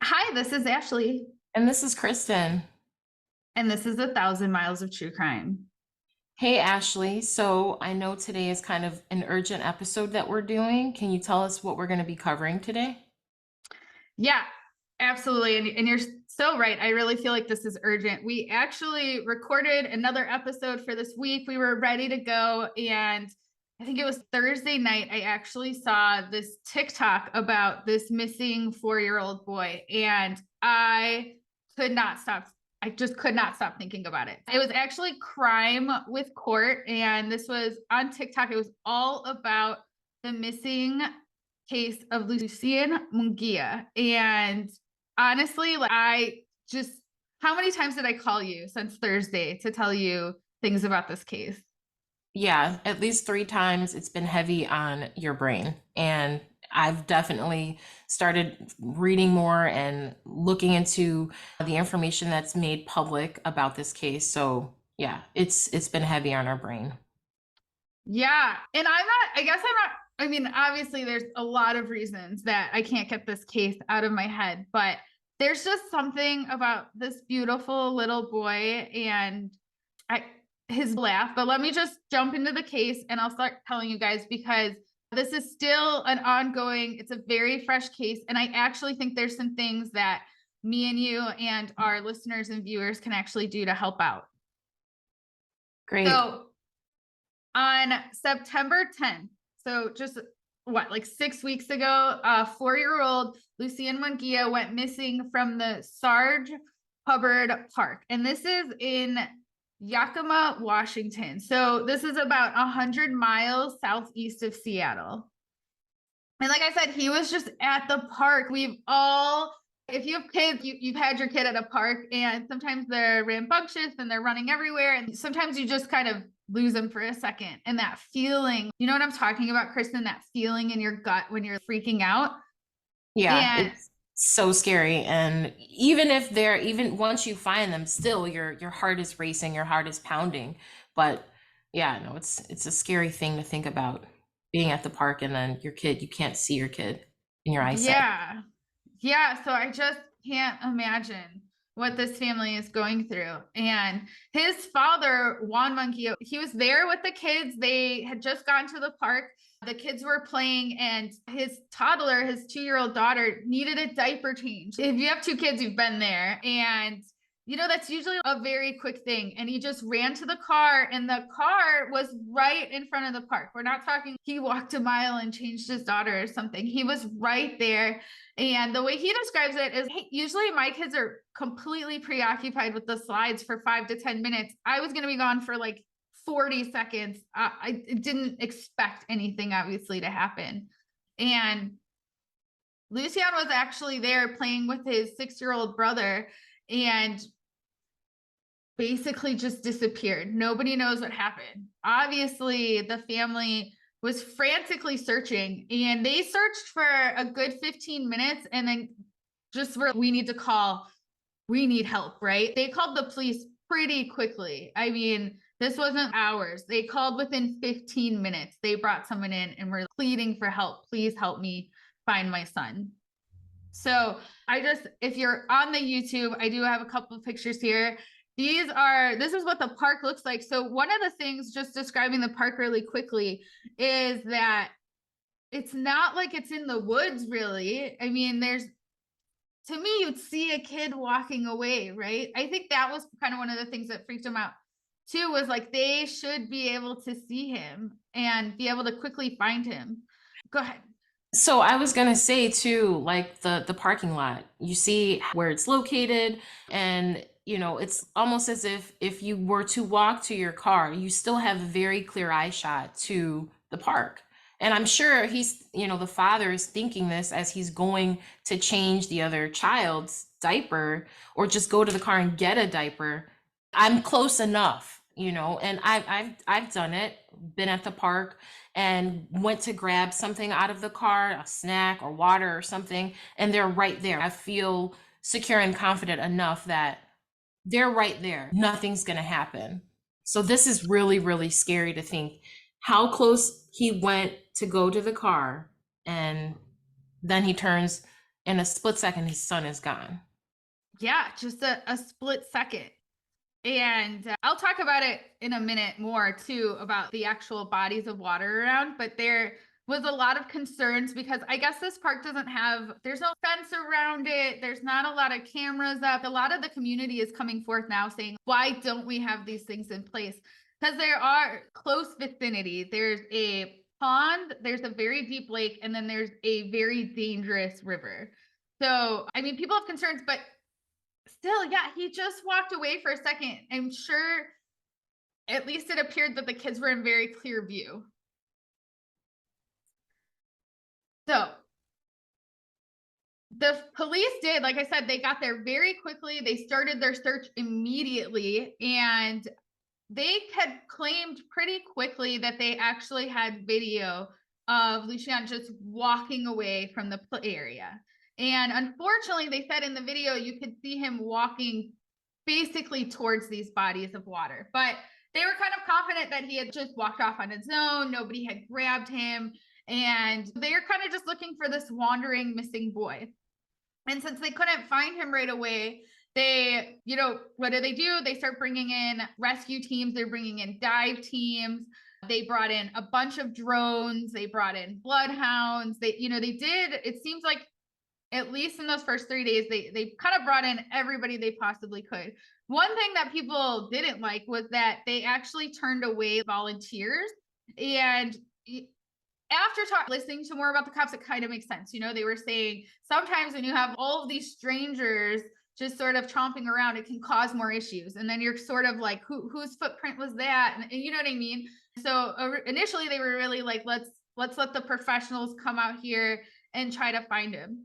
Hi, this is Ashley, And this is Kristen. and this is 1,000 Miles of True Crime. Hey, Ashley. So I know today is kind of an urgent episode that we're doing. Can you tell us what we're going to be covering today? Yeah, absolutely. And you're so right. I really feel like this is urgent. We actually recorded another episode for this week. We were ready to go. And I think it was Thursday night. I actually saw this TikTok about this missing 4-year-old boy. And I could not stop. I just could not stop thinking about it. It was actually Crime with Court. And this was on TikTok. It was all about the missing case of Lucian Mungia. And honestly, like I just, how many times did I call you since Thursday to tell you things about this case? Yeah, at least 3 times it's been heavy on your brain. And I've definitely started reading more and looking into the information that's made public about this case. So yeah, it's been heavy on our brain. Yeah. And I guess I'm not, I mean, obviously there's a lot of reasons that I can't get this case out of my head, but there's just something about this beautiful little boy and I his laugh. But let me just jump into the case and I'll start telling you guys because this is still an ongoing, it's a very fresh case. And I actually think there's some things that me and you and our listeners and viewers can actually do to help out. Great. So on September 10th, so just what, like 6 weeks ago, 4-year-old Lucian Mungia went missing from the Sarge Hubbard Park. And this is in Yakima, Washington. So this is about 100 miles southeast of Seattle. And like I said, he was just at the park. We've all, if you have kids, you've had your kid at a park, and sometimes they're rambunctious and they're running everywhere. And sometimes you just kind of lose them for a second. And that feeling, you know what I'm talking about, Kristen? That feeling in your gut when you're freaking out. Yeah, And it's so scary. And even once you find them, still your heart is racing, your heart is pounding. But yeah, no, it's a scary thing to think about being at the park and then you can't see your kid in your eyesight. yeah, yeah. So I just can't imagine what this family is going through. And his father, Juan Mungia, he was there with the kids. They had just gone to the park. The kids were playing, and his toddler, his 2-year-old daughter, needed a diaper change. If you have two kids, you've been there. And that's usually a very quick thing. And he just ran to the car, and the car was right in front of the park. We're not talking he walked a mile and changed his daughter or something. He was right there. And the way he describes it is, hey, usually my kids are completely preoccupied with the slides for 5 to 10 minutes. I was going to be gone for like 40 seconds. I didn't expect anything, obviously, to happen. And Lucian was actually there playing with his 6-year-old brother and basically just disappeared. Nobody knows what happened. Obviously, the family was frantically searching, and they searched for a good 15 minutes and then just were, we need to call, we need help, right? They called the police pretty quickly. I mean, this wasn't hours. They called within 15 minutes. They brought someone in and were pleading for help. Please help me find my son. So if you're on the YouTube, I do have a couple of pictures here. This is what the park looks like. So one of the things, just describing the park really quickly, is that it's not like it's in the woods, really. I mean, to me, you'd see a kid walking away, right? I think that was kind of one of the things that freaked him out too, was like they should be able to see him and be able to quickly find him. Go ahead. So I was gonna say too, like the parking lot, you see where it's located, and it's almost as if you were to walk to your car, you still have a very clear eye shot to the park. And I'm sure the father is thinking this as he's going to change the other child's diaper or just go to the car and get a diaper. I'm close enough, and I've done it, been at the park and went to grab something out of the car, a snack or water or something, and they're right there. I feel secure and confident enough that they're right there. Nothing's going to happen. So this is really, really scary to think how close he went to go to the car, and then he turns In a split second, his son is gone. Yeah, just a split second. And I'll talk about it in a minute more too, about the actual bodies of water around. But there was a lot of concerns because I guess this park doesn't have, there's no fence around it. There's not a lot of cameras up. A lot of the community is coming forth now saying, why don't we have these things in place? Because there are close vicinity. There's a pond, there's a very deep lake, and then there's a very dangerous river. So, I mean, people have concerns, but still, yeah, he just walked away for a second. I'm sure at least it appeared that the kids were in very clear view. So the police did, like I said, they got there very quickly. They started their search immediately, and they had claimed pretty quickly that they actually had video of Lucian just walking away from the play area. And unfortunately, they said in the video, you could see him walking basically towards these bodies of water. But they were kind of confident that he had just walked off on his own. Nobody had grabbed him. And they're kind of just looking for this wandering missing boy. And since they couldn't find him right away, they, what do? They start bringing in rescue teams. They're bringing in dive teams. They brought in a bunch of drones. They brought in bloodhounds. They did, it seems like at least in those first 3 days, they kind of brought in everybody they possibly could. One thing that people didn't like was that they actually turned away volunteers. And after listening to more about the cops, it kind of makes sense. They were saying sometimes when you have all of these strangers just sort of chomping around, it can cause more issues. And then you're sort of like, whose footprint was that? And you know what I mean? So initially they were really like, let's let the professionals come out here and try to find him.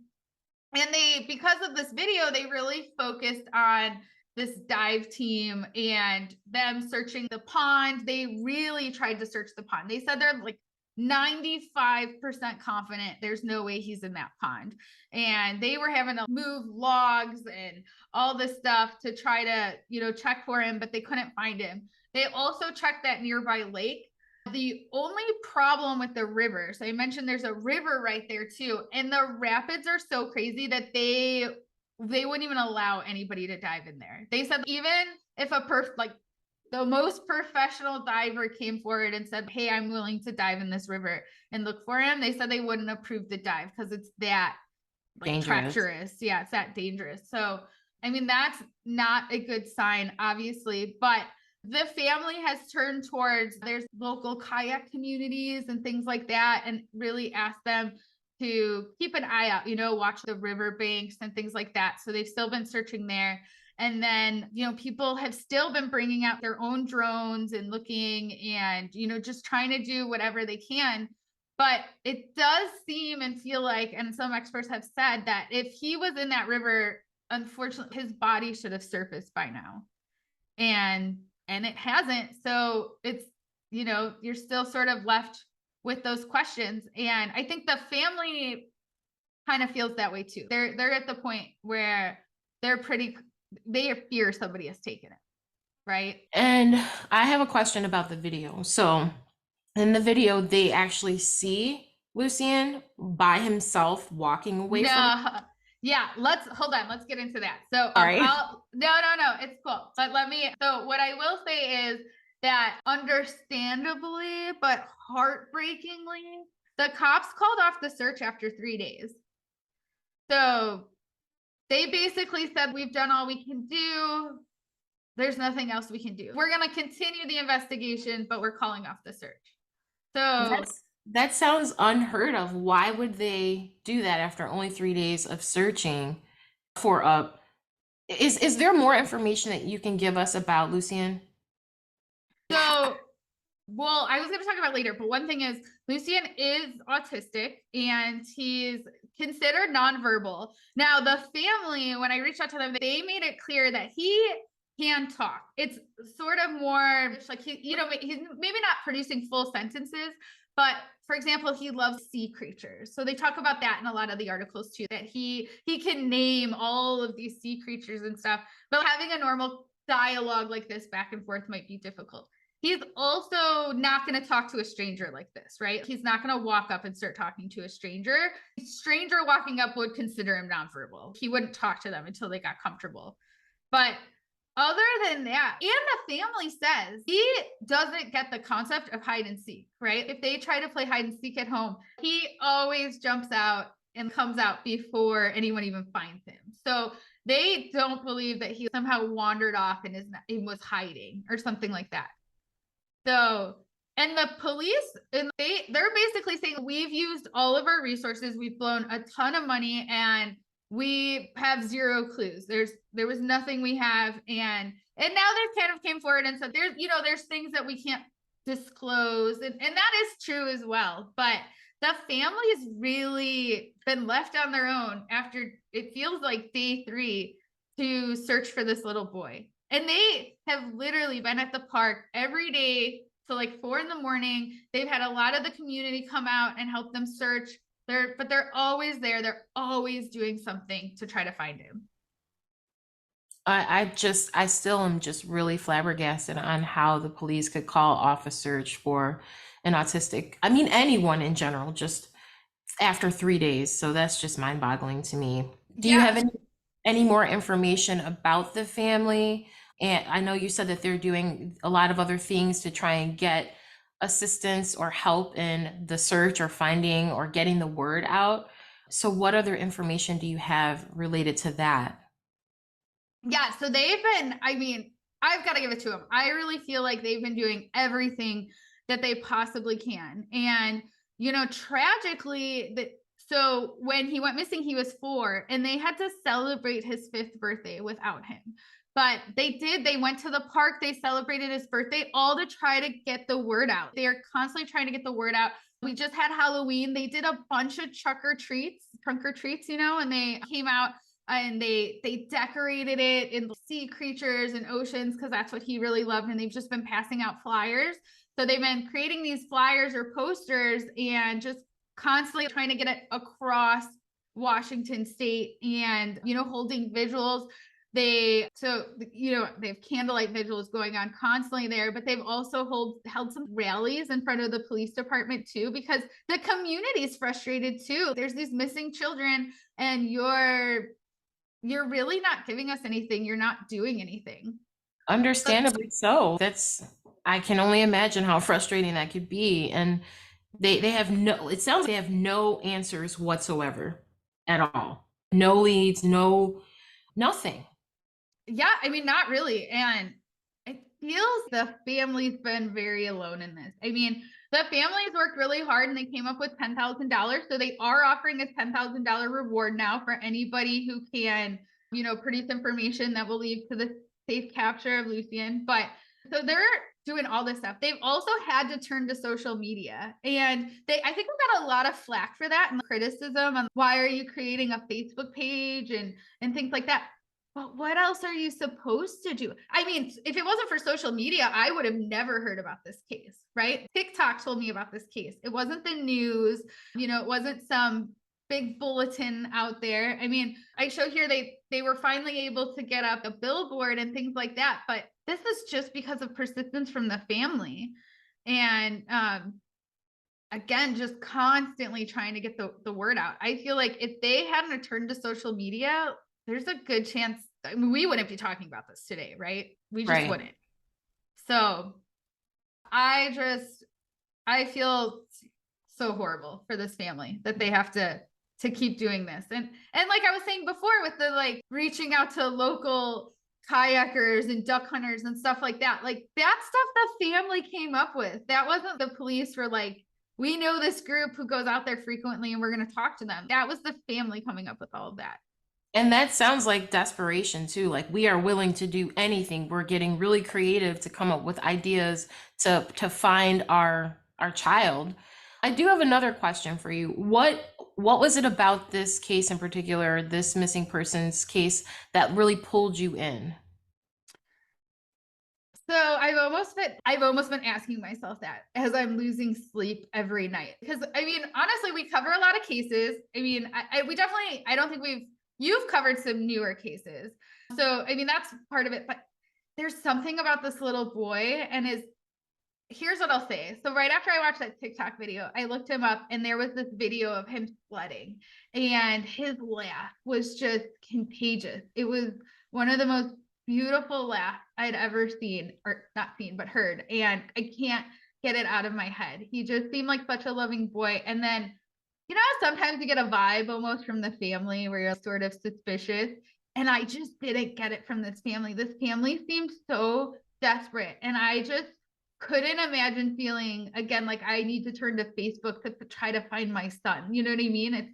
And because of this video, they really focused on this dive team and them searching the pond. They really tried to search the pond. They said they're like 95% confident there's no way he's in that pond. And they were having to move logs and all this stuff to try to, check for him, but they couldn't find him. They also checked that nearby lake. The only problem with the river, so I mentioned there's a river right there too, and the rapids are so crazy that they wouldn't even allow anybody to dive in there. They said even if the most professional diver came forward and said, hey, I'm willing to dive in this river and look for him, they said they wouldn't approve the dive because it's that treacherous. Yeah, it's that dangerous. So, I mean, that's not a good sign, obviously, but the family has turned towards there's local kayak communities and things like that, and really asked them to keep an eye out, watch the river banks and things like that. So they've still been searching there. And then, people have still been bringing out their own drones and looking and, just trying to do whatever they can. But it does seem and feel like, and some experts have said that if he was in that river, unfortunately, his body should have surfaced by now. And it hasn't. So it's, you're still sort of left with those questions. And I think the family kind of feels that way too. They're at the point where they fear somebody has taken it. Right. And I have a question about the video. So in the video, they actually see Lucian by himself walking away from. Yeah, hold on. Let's get into that. So, Sorry. no, it's cool. But so what I will say is that understandably, but heartbreakingly, the cops called off the search after 3 days. So they basically said, we've done all we can do. There's nothing else we can do. We're going to continue the investigation, but we're calling off the search. So that sounds unheard of. Why would they do that after only 3 days of searching for is there more information that you can give us about Lucian? So, well, I was going to talk about later, but one thing is Lucian is autistic and he's considered nonverbal. Now, the family, when I reached out to them, they made it clear that he can talk. It's sort of more like he's maybe not producing full sentences, but for example, he loves sea creatures. So they talk about that in a lot of the articles too, that he can name all of these sea creatures and stuff, but having a normal dialogue like this back and forth might be difficult. he's also not going to talk to a stranger like this, right? He's not going to walk up and start talking to a stranger. A stranger walking up would consider him nonverbal. He wouldn't talk to them until they got comfortable. But other than that, and the family says he doesn't get the concept of hide and seek, right? If they try to play hide and seek at home, he always jumps out and comes out before anyone even finds him. So they don't believe that he somehow wandered off and was hiding or something like that. So, and the police, and they're basically saying we've used all of our resources, we've blown a ton of money, and we have zero clues. There was nothing we have, and now they kind of came forward and said there's things that we can't disclose, and that is true as well. But the family's really been left on their own after it feels like day 3 to search for this little boy. And they have literally been at the park every day till like 4 a.m. They've had a lot of the community come out and help them search. But they're always there. They're always doing something to try to find him. I still am just really flabbergasted on how the police could call off a search for an autistic, I mean, anyone in general, just after 3 days. So that's just mind boggling to me. Do you have any more information about the family? And I know you said that they're doing a lot of other things to try and get assistance or help in the search or finding or getting the word out. So what other information do you have related to that? Yeah, so they've been, I mean, I've got to give it to them. I really feel like they've been doing everything that they possibly can. And, tragically, so when he went missing, he was 4, and they had to celebrate his 5th birthday without him. But they went to the park, they celebrated his birthday, all to try to get the word out. They are constantly trying to get the word out. We just had Halloween. They did a bunch of trunk or treats, and they came out and they decorated it in sea creatures and oceans because that's what he really loved. And they've just been passing out flyers. So they've been creating these flyers or posters and just constantly trying to get it across Washington state and, holding vigils. They have candlelight vigils going on constantly there, but they've also held some rallies in front of the police department too, because the community is frustrated too. There's these missing children and you're really not giving us anything. You're not doing anything. Understandably so. I can only imagine how frustrating that could be. And it sounds like they have no answers whatsoever at all. No leads, nothing. Yeah, I mean, not really. And it feels the family's been very alone in this. I mean, the family's worked really hard and they came up with $10,000. So they are offering a $10,000 reward now for anybody who can, produce information that will lead to the safe capture of Lucian. But so they're doing all this stuff. They've also had to turn to social media. And I think we got a lot of flack for that and criticism on why are you creating a Facebook page and things like that. But what else are you supposed to do? I mean, if it wasn't for social media, I would have never heard about this case, right? TikTok told me about this case. It wasn't the news, it wasn't some big bulletin out there. I mean, I show here they were finally able to get up a billboard and things like that. But this is just because of persistence from the family. And again, just constantly trying to get the word out. I feel like if they hadn't turned to social media, there's a good chance we wouldn't be talking about this today, right? We just wouldn't. So I feel so horrible for this family that they have to keep doing this. And like I was saying before with the reaching out to local kayakers and duck hunters and stuff like that, that stuff the family came up with. That wasn't the police were like, we know this group who goes out there frequently and we're going to talk to them. That was the family coming up with all of that. And that sounds like desperation too. Like we are willing to do anything. We're getting really creative to come up with ideas to find our child. I do have another question for you. What was it about this case in particular, this missing persons case, that really pulled you in? So I've almost been asking myself that as I'm losing sleep every night. Because I mean, honestly, we cover a lot of cases. I mean, I don't think you've covered some newer cases. So I mean, that's part of it. But there's something about this little boy and here's what I'll say. So right after I watched that TikTok video, I looked him up and there was this video of him sledding and his laugh was just contagious. It was one of the most beautiful laughs I'd ever seen, or not seen, but heard. And I can't get it out of my head. He just seemed like such a loving boy. And then, you know, sometimes you get a vibe almost from the family where you're sort of suspicious. And I just didn't get it from this family. This family seemed so desperate. And I just couldn't imagine feeling again like I need to turn to Facebook to try to find my son. You know what I mean? It's,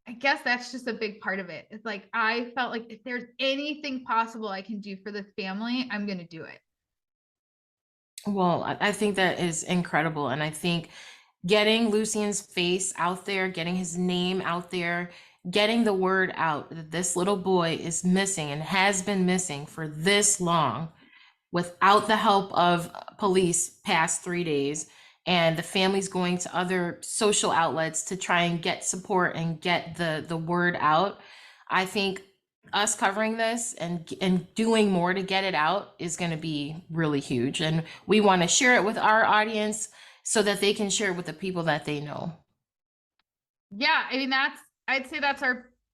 I guess that's just a big part of it. It's like I felt like if there's anything possible I can do for this family, I'm going to do it. Well, I think that is incredible. And I think getting Lucian's face out there, getting his name out there, getting the word out that this little boy is missing and has been missing for this long without the help of police past 3 days, and the family's going to other social outlets to try and get support and get the word out. I think us covering this and doing more to get it out is going to be really huge, and we want to share it with our audience so that they can share it with the people that they know. Yeah, I mean that's, I'd say that's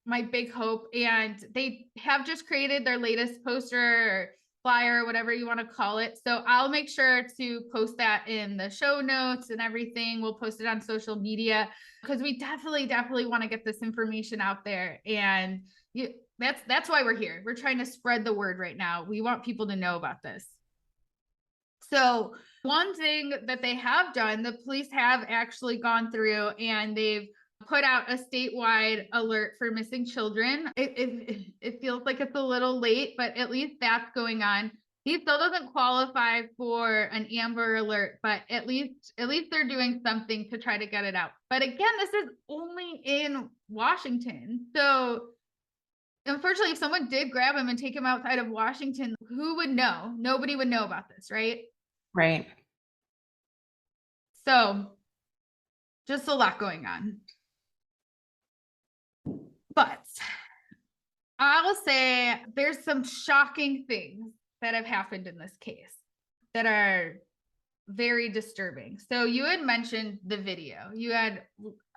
my big hope. And they have just created their latest poster or flyer, whatever you want to call it. So I'll make sure to post that in the show notes and everything. We'll post it on social media because we definitely want to get this information out there. And that's why we're here. We're trying to spread the word right now. We want people to know about this. So one thing that they have done, the police have actually gone through and they've put out a statewide alert for missing children. It feels like it's a little late, but at least that's going on. He still doesn't qualify for an Amber Alert, but at least they're doing something to try to get it out. But again, this is only in Washington. So unfortunately, if someone did grab him and take him outside of Washington, who would know? Nobody would know about this, right? Right. So just a lot going on. But I'll say there's some shocking things that have happened in this case that are very disturbing. So you had mentioned the video. You had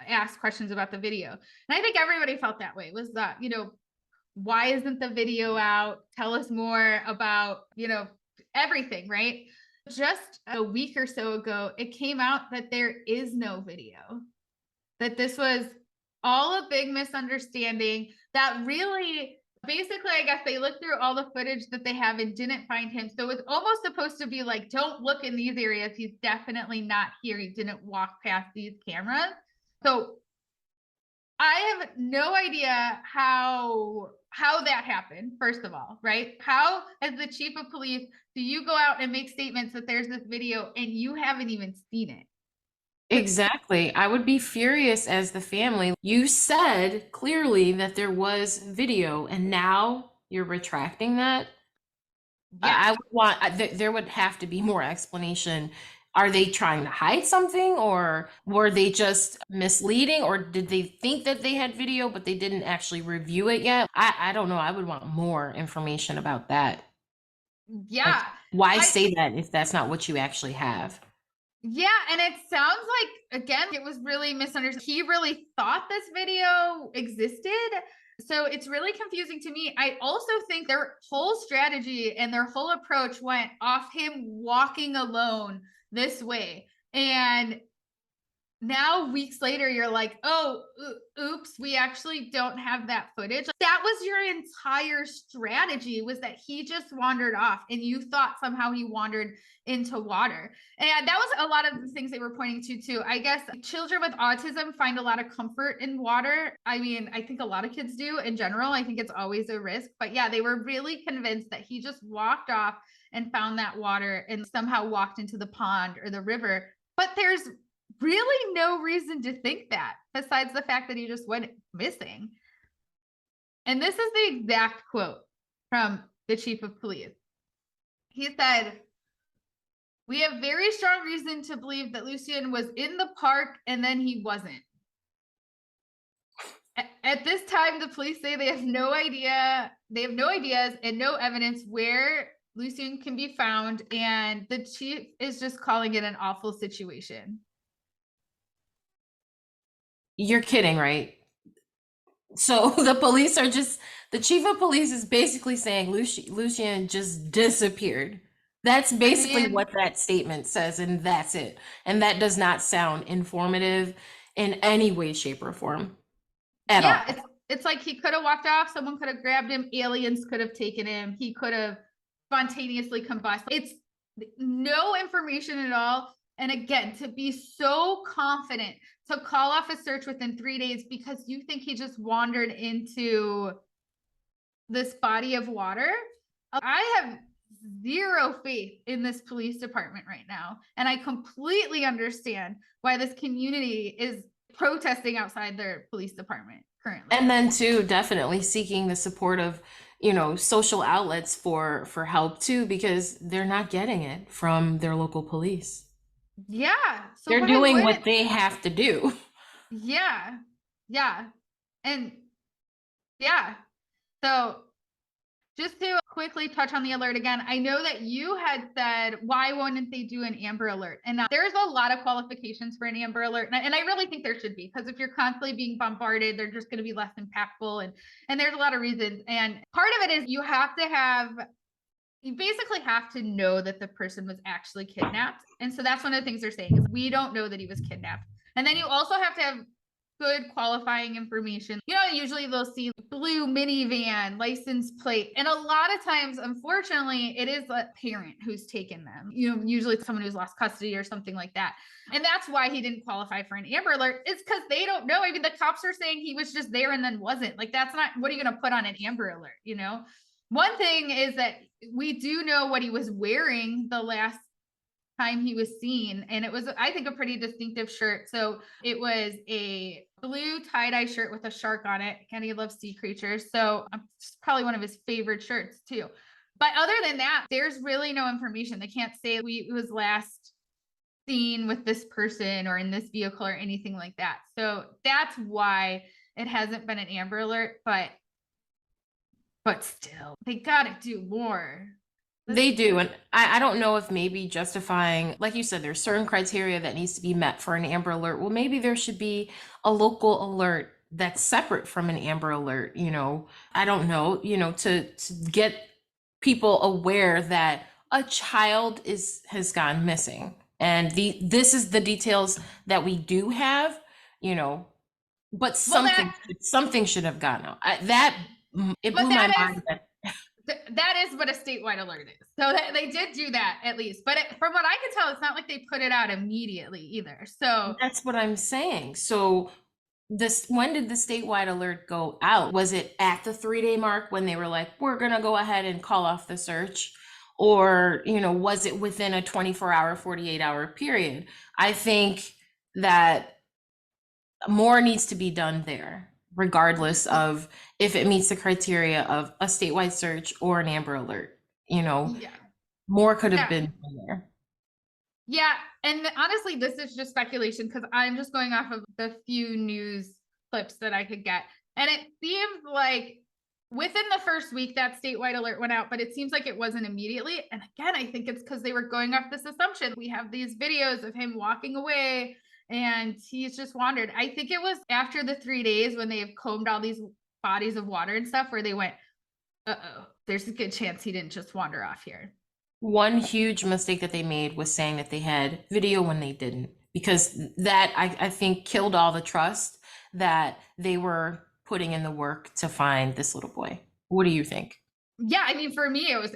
asked questions about the video. And I think everybody felt that way, was that, you know, why isn't the video out? Tell us more about, you know, everything, right? Just a week or so ago, it came out that there is no video, that this was all a big misunderstanding, that really, basically, I guess they looked through all the footage that they have and didn't find him. So it's almost supposed to be like, don't look in these areas. He's definitely not here. He didn't walk past these cameras. So I have no idea how that happened, first of all, right? How, as the chief of police, do you go out and make statements that there's this video and you haven't even seen it? Exactly. I would be furious as the family. You said clearly that there was video and now you're retracting that. Yeah. I would want, there would have to be more explanation. Are they trying to hide something, or were they just misleading, or did they think that they had video but they didn't actually review it yet? I don't know. I would want more information about that. Yeah. Like, why say that if that's not what you actually have? Yeah, and it sounds like, again, it was really misunderstood. He really thought this video existed. So it's really confusing to me. I also think their whole strategy and their whole approach went off him walking alone this way. And now weeks later, you're like, oh, oops, we actually don't have that footage. That was your entire strategy, was that he just wandered off and you thought somehow he wandered into water. And that was a lot of the things they were pointing to too. I guess children with autism find a lot of comfort in water. I mean, I think a lot of kids do in general. I think it's always a risk, but yeah, they were really convinced that he just walked off and found that water and somehow walked into the pond or the river. But there's really no reason to think that, besides the fact that he just went missing. And this is the exact quote from the chief of police. He said, "We have very strong reason to believe that Lucian was in the park and then he wasn't. At this time, the police say they have no idea, they have no ideas and no evidence where Lucian can be found, and the chief is just calling it an awful situation. You're kidding, right? So the police are just, the chief of police is basically saying Lucian just disappeared. That's I basically mean, what that statement says, and that's it. And that does not sound informative in any way, shape, or form at yeah, all. it's like he could have walked off, someone could have grabbed him, aliens could have taken him, he could have spontaneously combusted. It's no information at all. And again, to be so confident to call off a search within 3 days because you think he just wandered into this body of water. I have zero faith in this police department right now. And I completely understand why this community is protesting outside their police department currently. And then too, definitely seeking the support of, social outlets for help too, because they're not getting it from their local police. Yeah. So They're why doing would what they have to do. yeah. Yeah. And yeah. So just to quickly touch on the alert again, I know that you had said, why wouldn't they do an Amber Alert? And there's a lot of qualifications for an Amber Alert. And I really think there should be, because if you're constantly being bombarded, they're just going to be less impactful. And there's a lot of reasons. And part of it is you basically have to know that the person was actually kidnapped. And so that's one of the things they're saying is we don't know that he was kidnapped. And then you also have to have good qualifying information. Usually they'll see blue minivan, license plate. And a lot of times, unfortunately, it is a parent who's taken them, usually someone who's lost custody or something like that. And that's why he didn't qualify for an Amber Alert. It's because they don't know. I mean, the cops are saying he was just there and then wasn't. Like, that's not, what are you going to put on an Amber Alert? One thing is that we do know what he was wearing the last time he was seen, and it was, I think, a pretty distinctive shirt. So it was a blue tie-dye shirt with a shark on it. Kenny loves sea creatures, so it's probably one of his favorite shirts too. But other than that, there's really no information. They can't say it was last seen with this person or in this vehicle or anything like that. So that's why it hasn't been an Amber Alert, but still, they gotta do more. They do. And I don't know if maybe justifying, like you said, there's certain criteria that needs to be met for an Amber Alert. Well, maybe there should be a local alert that's separate from an Amber Alert, I don't know, to get people aware that a child has gone missing. And this is the details that we do have, but something should have gotten out. It blew my mind that is what a statewide alert is. So they did do that at least. But from what I can tell, it's not like they put it out immediately either. So that's what I'm saying. So when did the statewide alert go out? Was it at the 3-day mark when they were like, we're going to go ahead and call off the search? Or, was it within a 24-hour, 48-hour period? I think that more needs to be done there, regardless of if it meets the criteria of a statewide search or an Amber Alert. yeah. More could have been there. Yeah. And honestly, this is just speculation because I'm just going off of the few news clips that I could get. And it seems like within the first week that statewide alert went out, but it seems like it wasn't immediately. And again, I think it's because they were going off this assumption. We have these videos of him walking away and he's just wandered. I think it was after the 3 days when they have combed all these bodies of water and stuff where they went, uh-oh, there's a good chance he didn't just wander off here. One huge mistake that they made was saying that they had video when they didn't, because that I think killed all the trust that they were putting in the work to find this little boy. What do you think? Yeah, I mean, for me, it was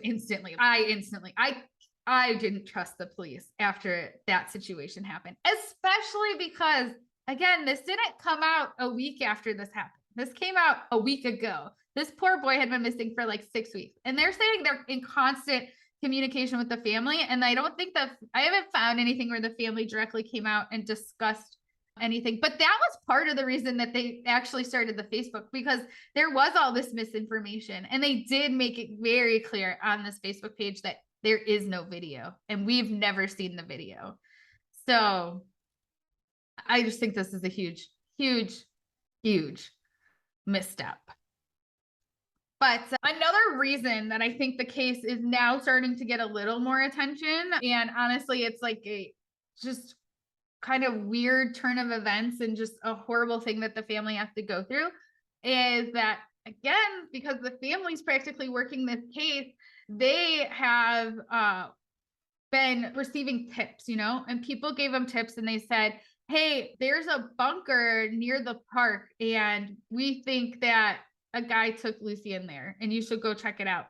I didn't trust the police after that situation happened, especially because, again, this didn't come out a week after this happened. This came out a week ago. This poor boy had been missing for like 6 weeks, and they're saying they're in constant communication with the family. And I haven't found anything where the family directly came out and discussed anything, but that was part of the reason that they actually started the Facebook, because there was all this misinformation, and they did make it very clear on this Facebook page that there is no video and we've never seen the video. So I just think this is a huge, huge, huge misstep. But another reason that I think the case is now starting to get a little more attention, and honestly, it's like a just kind of weird turn of events and just a horrible thing that the family has to go through, is that, again, because the family's practically working this case, they have been receiving tips, and people gave them tips and they said, hey, there's a bunker near the park and we think that a guy took Lucian there and you should go check it out.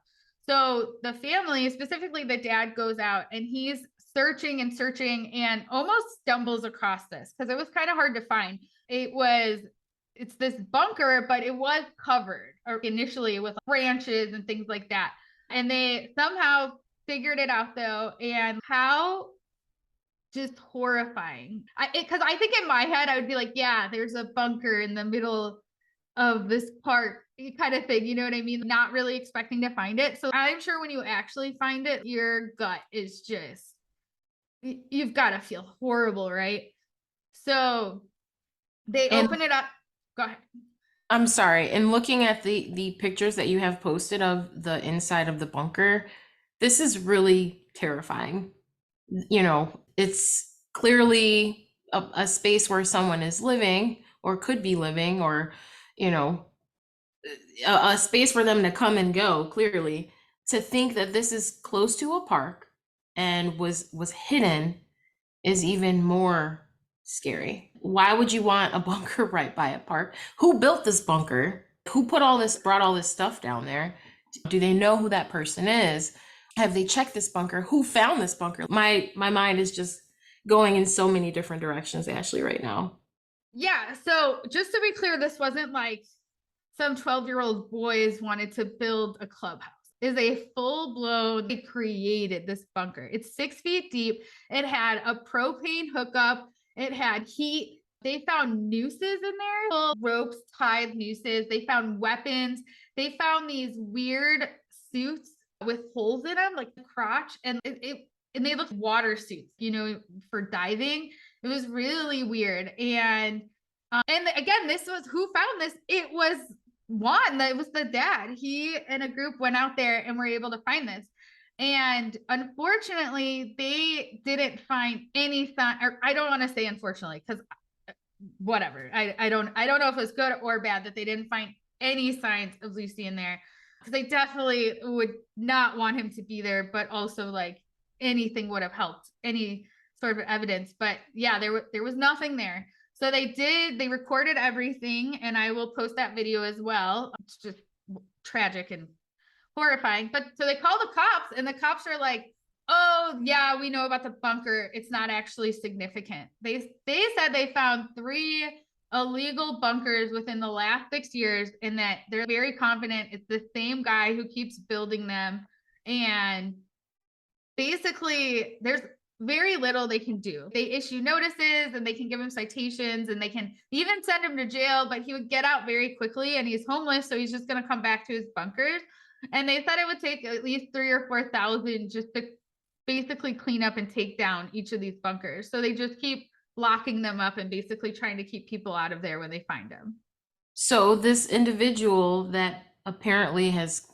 So the family, specifically the dad, goes out and he's searching and searching and almost stumbles across this because it was kind of hard to find. It's this bunker, but it was covered initially with branches and things like that. And they somehow figured it out though. And how just horrifying. Because I think in my head, I would be like, yeah, there's a bunker in the middle of this park kind of thing. You know what I mean? Not really expecting to find it. So I'm sure when you actually find it, your gut is just, you've got to feel horrible, right? So they open it up. Go ahead. I'm sorry. And looking at the pictures that you have posted of the inside of the bunker, this is really terrifying. It's clearly a space where someone is living or could be living, or, a space for them to come and go, clearly. To think that this is close to a park and was hidden is even more scary. Why would you want a bunker right by a park? Who built this bunker? Who brought all this stuff down there? Do they know who that person is? Have they checked this bunker? Who found this bunker? My mind is just going in so many different directions, Ashley, right now. Yeah. So just to be clear, this wasn't like some 12-year-old boys wanted to build a clubhouse. Is a full-blown, they created this bunker. It's 6 feet deep. It had a propane hookup. It had heat. They found nooses in there, full ropes, tied nooses. They found weapons. They found these weird suits with holes in them, like the crotch, and they looked water suits, for diving. It was really weird. And again, this was who found this. It was Juan, that was the dad. He and a group went out there and were able to find this. And unfortunately, they didn't find any sign, or I don't want to say unfortunately, because whatever. I don't know if it's good or bad that they didn't find any signs of Lucian there. Because they definitely would not want him to be there, but also like anything would have helped, any sort of evidence. But yeah, there was nothing there. So they recorded everything, and I will post that video as well. It's just tragic and horrifying. But so they call the cops, and the cops are like, oh yeah, we know about the bunker. It's not actually significant. They said they found 3 illegal bunkers within the last 6 years, and that they're very confident it's the same guy who keeps building them. And basically, there's very little they can do. They issue notices and they can give him citations and they can even send him to jail, but he would get out very quickly, and he's homeless, so he's just going to come back to his bunkers. And they said it would take at least 3,000 or 4,000 just to basically clean up and take down each of these bunkers. So they just keep locking them up and basically trying to keep people out of there when they find them. So this individual that apparently has,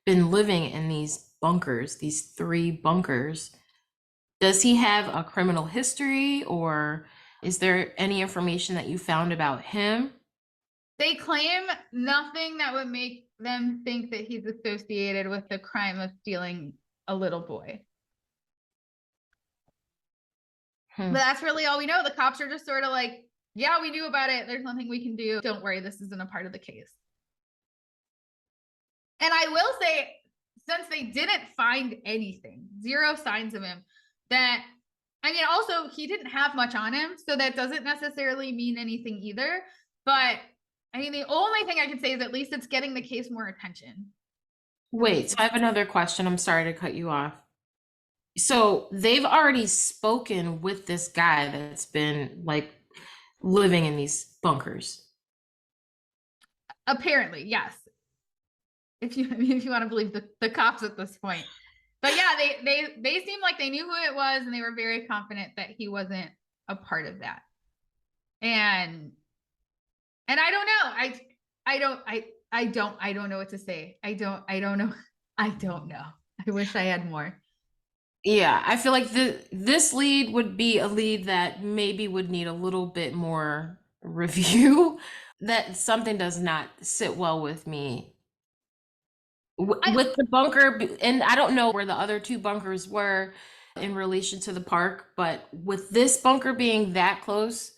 been living in these bunkers, these 3 bunkers, does he have a criminal history, or is there any information that you found about him? They claim nothing that would make them think that he's associated with the crime of stealing a little boy. But that's really all we know. The cops are just sort of like, yeah, we knew about it. There's nothing we can do. Don't worry, this isn't a part of the case. And I will say, since they didn't find anything, 0 signs of him, that, also he didn't have much on him, so that doesn't necessarily mean anything either. But the only thing I can say is at least it's getting the case more attention. Wait, so I have another question. I'm sorry to cut you off. So they've already spoken with this guy that's been like living in these bunkers. Apparently, yes. If you want to believe the cops at this point. But yeah, they seemed like they knew who it was, and they were very confident that he wasn't a part of that. And I don't know. I don't know what to say. I don't know. I don't know. I wish I had more. Yeah, I feel like this lead would be a lead that maybe would need a little bit more review. That something does not sit well with me. I With the bunker, and I don't know where the other two bunkers were in relation to the park, but with this bunker being that close,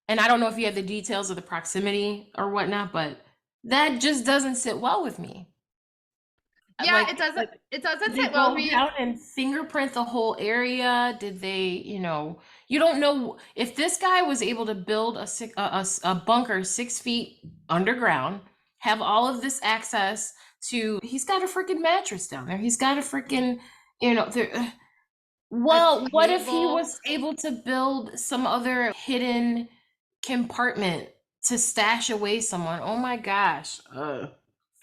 and I don't know if you have the details of the proximity or whatnot, but that just doesn't sit well with me. yeah, Like, it doesn't did they sit well go with me. down and fingerprint the whole area? Did they, you don't know if this guy was able to build a bunker 6 feet underground, have all of this access to, he's got a freaking mattress down there. He's got a freaking, there. A Well, what if he table. was able to build some other hidden compartment to stash away someone? Oh my gosh. Ugh.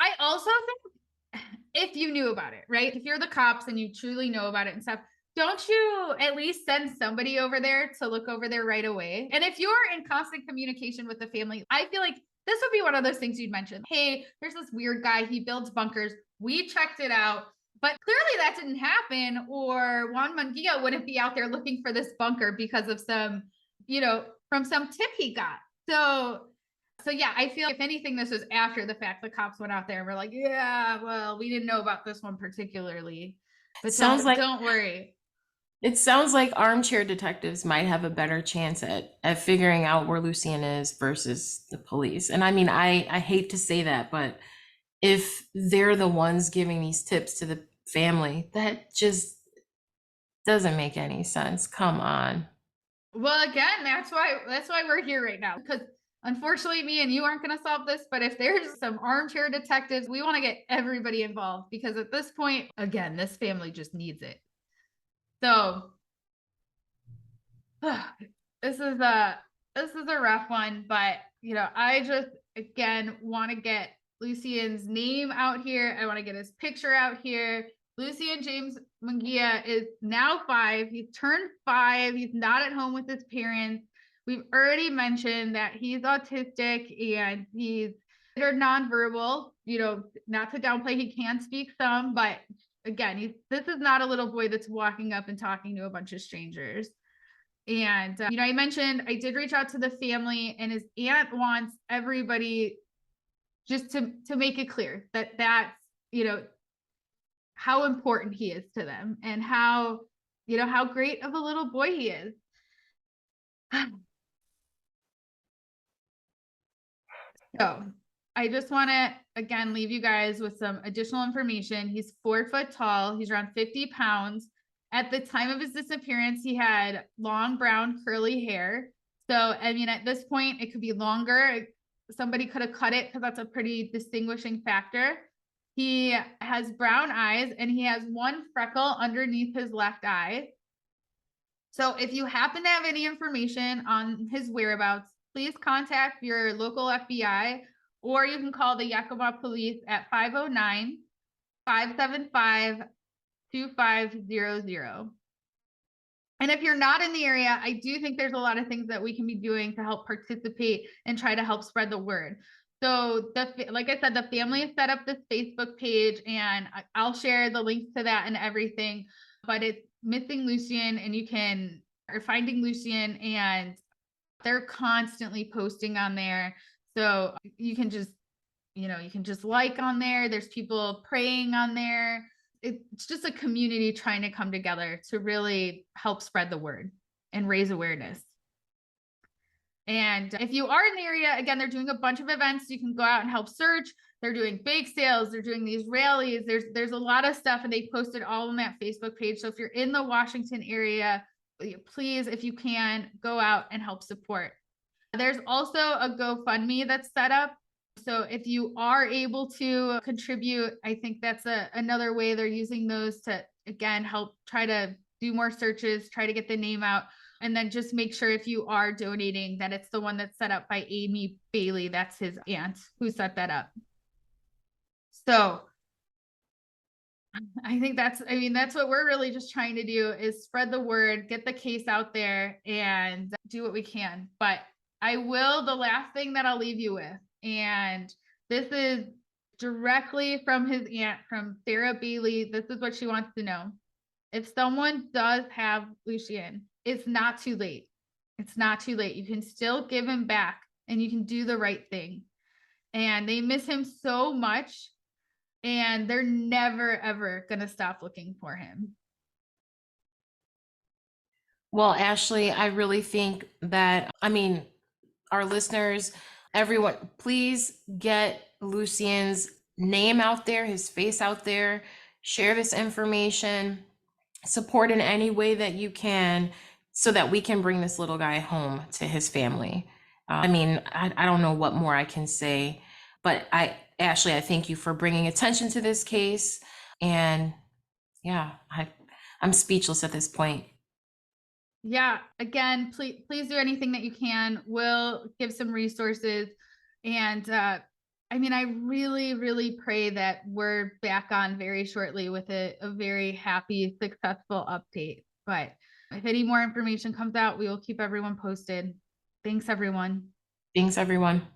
I also think if you knew about it, right? If you're the cops and you truly know about it and stuff, don't you at least send somebody over there to look over there right away? And if you're in constant communication with the family, I feel like this would be one of those things you'd mention. Hey, there's this weird guy. He builds bunkers. We checked it out. But clearly that didn't happen, or Juan Mungia wouldn't be out there looking for this bunker because of some, from some tip he got. So yeah, I feel if anything, this was after the fact. The cops went out there and were like, yeah, well, we didn't know about this one particularly. But Sounds like don't worry. It sounds like armchair detectives might have a better chance at figuring out where Lucian is versus the police. And I mean, I hate to say that, but if they're the ones giving these tips to the family, that just doesn't make any sense. Come on. Well, again, that's why we're here right now. Because unfortunately, me and you aren't going to solve this. But if there's some armchair detectives, we want to get everybody involved, because at this point, again, this family just needs it. So this is a rough one, but I just again want to get Lucian's name out here. I want to get his picture out here. Lucian James Mungia is now 5. He's turned 5. He's not at home with his parents. We've already mentioned that he's autistic and he's considered nonverbal. Not to downplay, he can speak some, but again, this is not a little boy that's walking up and talking to a bunch of strangers. And, I mentioned I did reach out to the family, and his aunt wants everybody just to make it clear that that's, how important he is to them, and how great of a little boy he is. So I just want to, again, leave you guys with some additional information. He's 4 foot tall. He's around 50 pounds. At the time of his disappearance, he had long brown curly hair. So, I mean, at this point, it could be longer. Somebody could have cut it, because that's a pretty distinguishing factor. He has brown eyes, and he has one freckle underneath his left eye. So if you happen to have any information on his whereabouts, please contact your local FBI, or you can call the Yakima police at 509-575-2500. And if you're not in the area, I do think there's a lot of things that we can be doing to help participate and try to help spread the word. So like I said, the family has set up this Facebook page, and I'll share the links to that and everything, but it's Missing Lucian, and or Finding Lucian, and they're constantly posting on there. So you can just, like on there. There's people praying on there. It's just a community trying to come together to really help spread the word and raise awareness. And if you are in the area, again, they're doing a bunch of events. You can go out and help search. They're doing bake sales. They're doing these rallies. There's a lot of stuff, and they posted all on that Facebook page. So if you're in the Washington area, please, if you can, go out and help support. There's also a GoFundMe that's set up. So if you are able to contribute, I think that's another way they're using those to, again, help try to do more searches, try to get the name out. And then just make sure, if you are donating, that it's the one that's set up by Amy Bailey. That's his aunt who set that up. So I think that's what we're really just trying to do, is spread the word, get the case out there, and do what we can. But the last thing that I'll leave you with, and this is directly from his aunt, from Sarah Bailey. This is what she wants to know. If someone does have Lucian, it's not too late. It's not too late. You can still give him back and you can do the right thing. And they miss him so much, and they're never, ever going to stop looking for him. Well, Ashley, I really think that, I mean, our listeners, everyone, please get Lucian's name out there, his face out there, share this information, support in any way that you can so that we can bring this little guy home to his family. I mean, I don't know what more I can say, but Ashley, I thank you for bringing attention to this case. And yeah, I'm speechless at this point. Yeah, again, please do anything that you can. We'll give some resources. And I mean, I really, really pray that we're back on very shortly with a very happy, successful update. But if any more information comes out, we will keep everyone posted. Thanks, everyone. Thanks, everyone.